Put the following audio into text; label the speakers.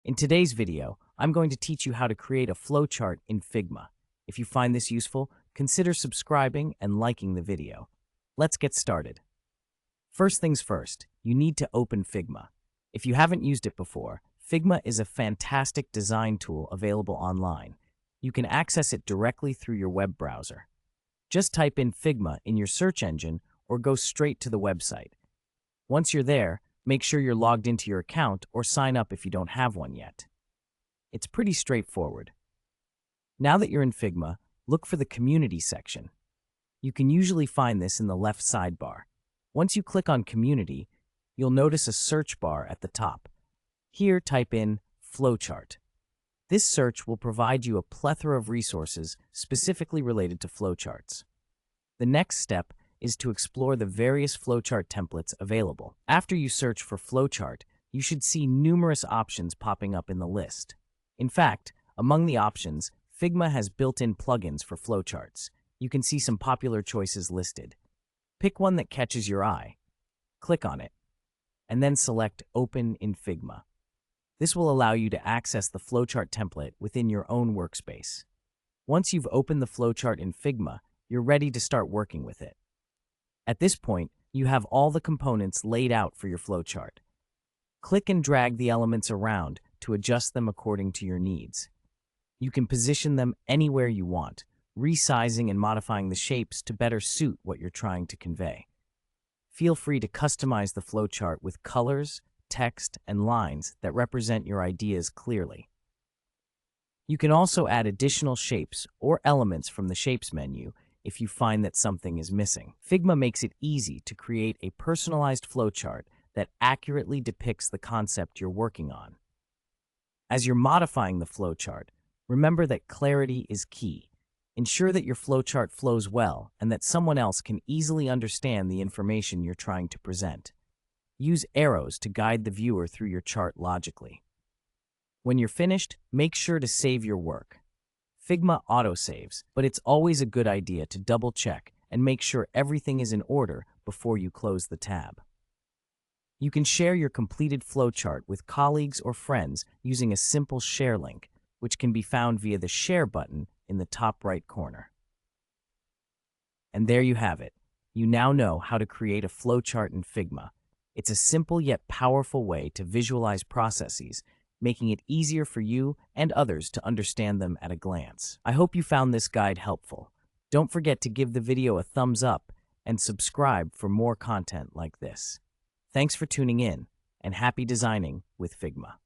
Speaker 1: In today's video, I'm going to teach you how to create a flowchart in Figma. If you find this useful, consider subscribing and liking the video. Let's get started. First things first, you need to open Figma. If you haven't used it before, Figma is a fantastic design tool available online. You can access it directly through your web browser. Just type in Figma in your search engine or go straight to the website. Once you're there, make sure you're logged into your account or sign up if you don't have one yet. It's pretty straightforward. Now that you're in Figma, look for the Community section. You can usually find this in the left sidebar. Once you click on Community, you'll notice a search bar at the top. Here, type in Flowchart. This search will provide you a plethora of resources specifically related to flowcharts. The next step is to explore the various flowchart templates available. After you search for flowchart, you should see numerous options popping up in the list. In fact, among the options, Figma has built-in plugins for flowcharts. You can see some popular choices listed. Pick one that catches your eye, click on it, and then select Open in Figma. This will allow you to access the flowchart template within your own workspace. Once you've opened the flowchart in Figma, you're ready to start working with it. At this point, you have all the components laid out for your flowchart. Click and drag the elements around to adjust them according to your needs. You can position them anywhere you want, resizing and modifying the shapes to better suit what you're trying to convey. Feel free to customize the flowchart with colors, text, and lines that represent your ideas clearly. You can also add additional shapes or elements from the Shapes menu if you find that something is missing. Figma makes it easy to create a personalized flowchart that accurately depicts the concept you're working on. As you're modifying the flowchart, remember that clarity is key. Ensure that your flowchart flows well and that someone else can easily understand the information you're trying to present. Use arrows to guide the viewer through your chart logically. When you're finished, make sure to save your work. Figma autosaves, but it's always a good idea to double-check and make sure everything is in order before you close the tab. You can share your completed flowchart with colleagues or friends using a simple share link, which can be found via the Share button in the top right corner. And there you have it. You now know how to create a flowchart in Figma. It's a simple yet powerful way to visualize processes, making it easier for you and others to understand them at a glance. I hope you found this guide helpful. Don't forget to give the video a thumbs up and subscribe for more content like this. Thanks for tuning in, and happy designing with Figma.